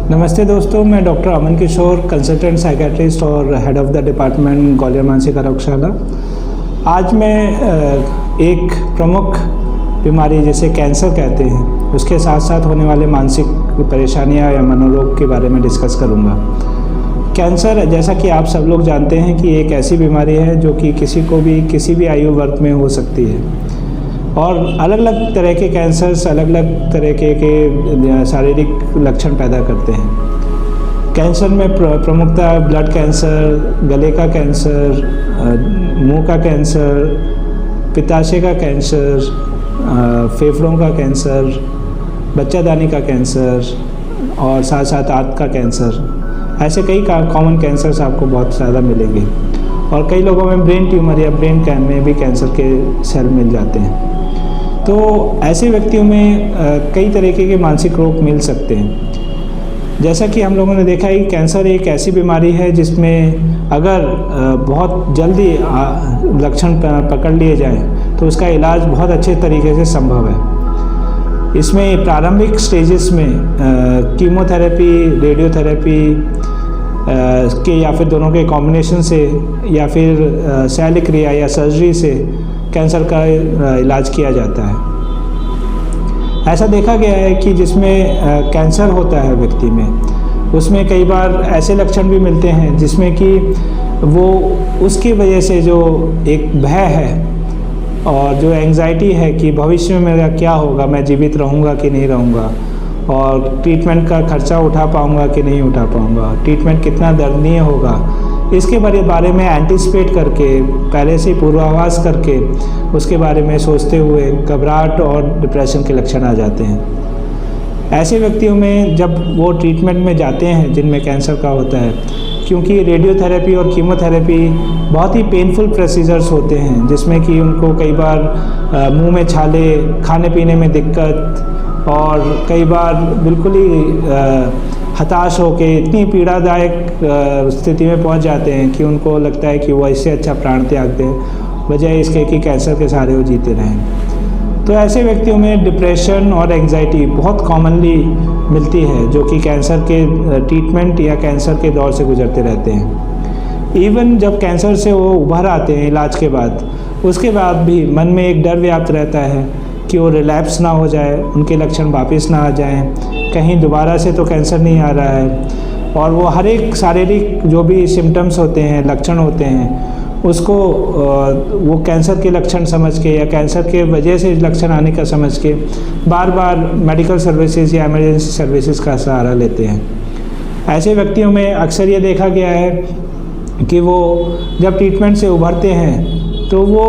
नमस्ते दोस्तों, मैं डॉक्टर अमन किशोर, कंसल्टेंट साइकेट्रिस्ट और head of the department Gwalior मानसिक आरोग्यशाला। आज मैं एक प्रमुख बीमारी जिसे कैंसर कहते हैं, उसके साथ साथ होने वाले मानसिक परेशानियां या मनोरोग के बारे में डिस्कस करूंगा। कैंसर, जैसा कि आप सब लोग जानते हैं कि एक ऐसी बीमारी है जो कि किसी को भी किसी भी आयु वर्ग में हो सकती है और अलग अलग तरह के कैंसर्स अलग अलग तरह के शारीरिक लक्षण पैदा करते हैं। कैंसर में प्रमुखतः ब्लड कैंसर, गले का कैंसर, मुंह का कैंसर, पित्ताशय का कैंसर, फेफड़ों का कैंसर, बच्चादानी का कैंसर और साथ साथ आंत का कैंसर, ऐसे कई कॉमन कैंसर्स आपको बहुत ज़्यादा मिलेंगे। और कई लोगों में ब्रेन ट्यूमर या ब्रेन में भी कैंसर के सेल मिल जाते हैं। तो ऐसे व्यक्तियों में कई तरीके के मानसिक रोग मिल सकते हैं। जैसा कि हम लोगों ने देखा है कि कैंसर एक ऐसी बीमारी है जिसमें अगर बहुत जल्दी लक्षण पकड़ लिए जाएं तो उसका इलाज बहुत अच्छे तरीके से संभव है। इसमें प्रारंभिक स्टेजेस में कीमोथेरेपी, रेडियोथेरेपी के या फिर दोनों के कॉम्बिनेशन से या फिर शल्यक्रिया या सर्जरी से कैंसर का इलाज किया जाता है। ऐसा देखा गया है कि जिसमें कैंसर होता है व्यक्ति में, उसमें कई बार ऐसे लक्षण भी मिलते हैं जिसमें कि वो उसकी वजह से जो एक भय है और जो एंग्जाइटी है कि भविष्य में मेरा क्या होगा, मैं जीवित रहूँगा कि नहीं रहूँगा, और ट्रीटमेंट का खर्चा उठा पाऊँगा कि नहीं उठा पाऊँगा, ट्रीटमेंट कितना दर्दनीय होगा, इसके बारे में एंटिसिपेट करके, पहले से पूर्वाभास करके उसके बारे में सोचते हुए घबराहट और डिप्रेशन के लक्षण आ जाते हैं। ऐसे व्यक्तियों में जब वो ट्रीटमेंट में जाते हैं जिनमें कैंसर का होता है, क्योंकि रेडियोथेरेपी और कीमोथेरेपी बहुत ही पेनफुल प्रोसीजर्स होते हैं जिसमें कि उनको कई बार मुंह में छाले, खाने पीने में दिक्कत और कई बार बिल्कुल ही हताश होकर इतनी पीड़ादायक स्थिति में पहुंच जाते हैं कि उनको लगता है कि वो इससे अच्छा प्राण त्याग दें, बजाय इसके कि कैंसर के सहारे वो जीते रहें। तो ऐसे व्यक्तियों में डिप्रेशन और एंग्जाइटी बहुत कॉमनली मिलती है जो कि कैंसर के ट्रीटमेंट या कैंसर के दौर से गुजरते रहते हैं। इवन जब कैंसर से वो उभर आते हैं इलाज के बाद, उसके बाद भी मन में एक डर व्याप्त रहता है कि वो रिलैप्स ना हो जाए, उनके लक्षण वापस ना आ जाएं, कहीं दोबारा से तो कैंसर नहीं आ रहा है। और वो हर एक शारीरिक जो भी सिम्टम्स होते हैं, लक्षण होते हैं, उसको वो कैंसर के लक्षण समझ के या कैंसर के वजह से लक्षण आने का समझ के बार बार मेडिकल सर्विसेज या इमरजेंसी सर्विसेज का सहारा लेते हैं। ऐसे व्यक्तियों में अक्सर ये देखा गया है कि वो जब ट्रीटमेंट से उभरते हैं तो वो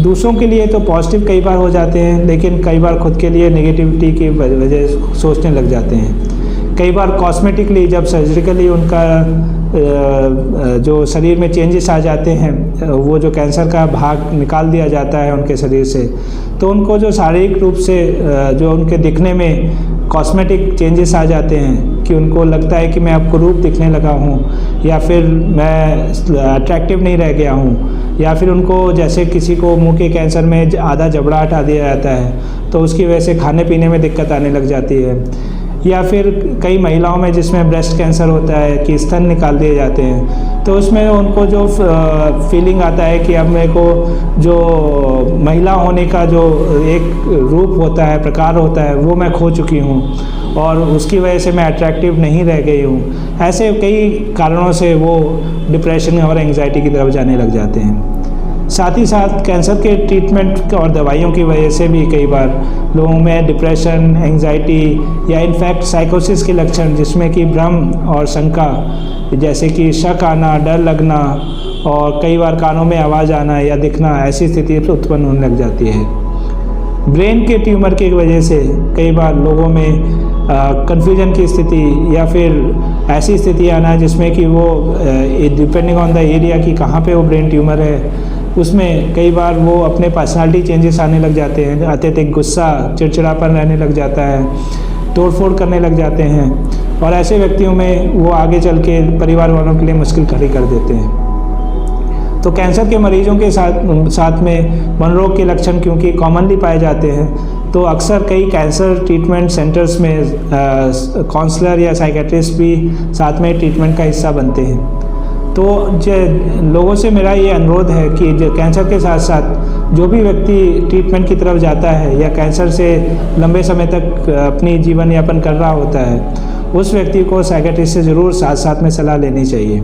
दूसरों के लिए तो पॉजिटिव कई बार हो जाते हैं, लेकिन कई बार खुद के लिए नेगेटिविटी की वजह सोचने लग जाते हैं। कई बार कॉस्मेटिकली जब सर्जिकली उनका जो शरीर में चेंजेस आ जाते हैं, वो जो कैंसर का भाग निकाल दिया जाता है उनके शरीर से, तो उनको जो शारीरिक रूप से जो उनके दिखने में कॉस्मेटिक चेंजेस आ जाते हैं कि उनको लगता है कि मैं अब कुरूप दिखने लगा हूँ या फिर मैं अट्रैक्टिव नहीं रह गया हूँ, या फिर उनको जैसे किसी को मुंह के कैंसर में आधा जबड़ा हटा दिया जाता है तो उसकी वजह से खाने पीने में दिक्कत आने लग जाती है। या फिर कई महिलाओं में जिसमें ब्रेस्ट कैंसर होता है कि स्तन निकाल दिए जाते हैं, तो उसमें उनको जो फीलिंग आता है कि अब मेरे को जो महिला होने का जो एक रूप होता है, प्रकार होता है, वो मैं खो चुकी हूँ और उसकी वजह से मैं अट्रैक्टिव नहीं रह गई हूँ। ऐसे कई कारणों से वो डिप्रेशन और एंग्जाइटी की तरफ जाने लग जाते हैं। साथ ही साथ कैंसर के ट्रीटमेंट और दवाइयों की वजह से भी कई बार लोगों में डिप्रेशन, एंग्जाइटी या इनफैक्ट साइकोसिस के लक्षण, जिसमें कि भ्रम और शंका, जैसे कि शक आना, डर लगना और कई बार कानों में आवाज़ आना या दिखना, ऐसी स्थिति उत्पन्न होने लग जाती है। ब्रेन के ट्यूमर की वजह से कई बार लोगों में कन्फ्यूजन की स्थिति या फिर ऐसी स्थिति आना जिसमें कि वो डिपेंडिंग ऑन द एरिया कि कहाँ पे वो ब्रेन ट्यूमर है, उसमें कई बार वो अपने पर्सनालिटी चेंजेस आने लग जाते हैं, अत्यधिक गुस्सा, चिड़चिड़ापन रहने लग जाता है, तोड़फोड़ करने लग जाते हैं और ऐसे व्यक्तियों में वो आगे चल के परिवार वालों के लिए मुश्किल खड़ी कर देते हैं। तो कैंसर के मरीजों के साथ में मनोरोग के लक्षण क्योंकि कॉमनली पाए जाते हैं, तो अक्सर कई कैंसर ट्रीटमेंट सेंटर्स में काउंसलर या साइकेट्रिस्ट भी साथ में ट्रीटमेंट का हिस्सा बनते हैं। तो लोगों से मेरा ये अनुरोध है कि कैंसर के साथ साथ जो भी व्यक्ति ट्रीटमेंट की तरफ जाता है या कैंसर से लंबे समय तक अपनी जीवन यापन कर रहा होता है, उस व्यक्ति को साइकेट्रिस्ट से ज़रूर साथ साथ में सलाह लेनी चाहिए।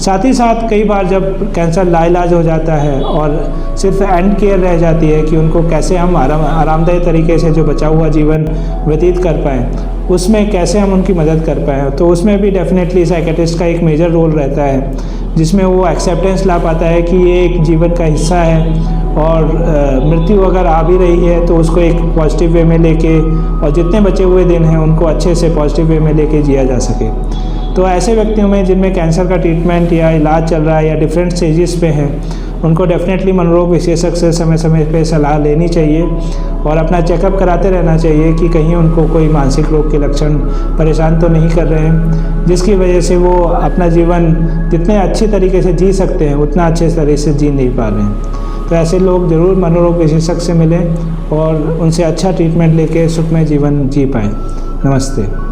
साथ ही साथ कई बार जब कैंसर लाइलाज हो जाता है और सिर्फ एंड केयर रह जाती है कि उनको कैसे हम आरामदायी तरीके से जो बचा हुआ जीवन व्यतीत कर पाएँ, उसमें कैसे हम उनकी मदद कर पाएँ, तो उसमें भी डेफिनेटली साइकेट्रिस्ट का एक मेजर रोल रहता है, जिसमें वो एक्सेप्टेंस ला पाता है कि ये एक जीवन का हिस्सा है और मृत्यु अगर आ भी रही है तो उसको एक पॉजिटिव वे में लेके और जितने बचे हुए दिन हैं उनको अच्छे से पॉजिटिव वे में लेके जिया जा सके। तो ऐसे व्यक्तियों में जिनमें कैंसर का ट्रीटमेंट या इलाज चल रहा है या डिफरेंट स्टेजेस पे हैं, उनको डेफिनेटली मनोरोग विशेषज्ञ से समय समय पे सलाह लेनी चाहिए और अपना चेकअप कराते रहना चाहिए कि कहीं उनको कोई मानसिक रोग के लक्षण परेशान तो नहीं कर रहे हैं, जिसकी वजह से वो अपना जीवन जितने अच्छी तरीके से जी सकते हैं उतना अच्छे तरह से जी नहीं पा रहे हैं। तो ऐसे लोग ज़रूर मनोरोग विशेषज्ञ से मिलें और उनसे अच्छा ट्रीटमेंट लेके सुखमय जीवन जी पाएँ। नमस्ते।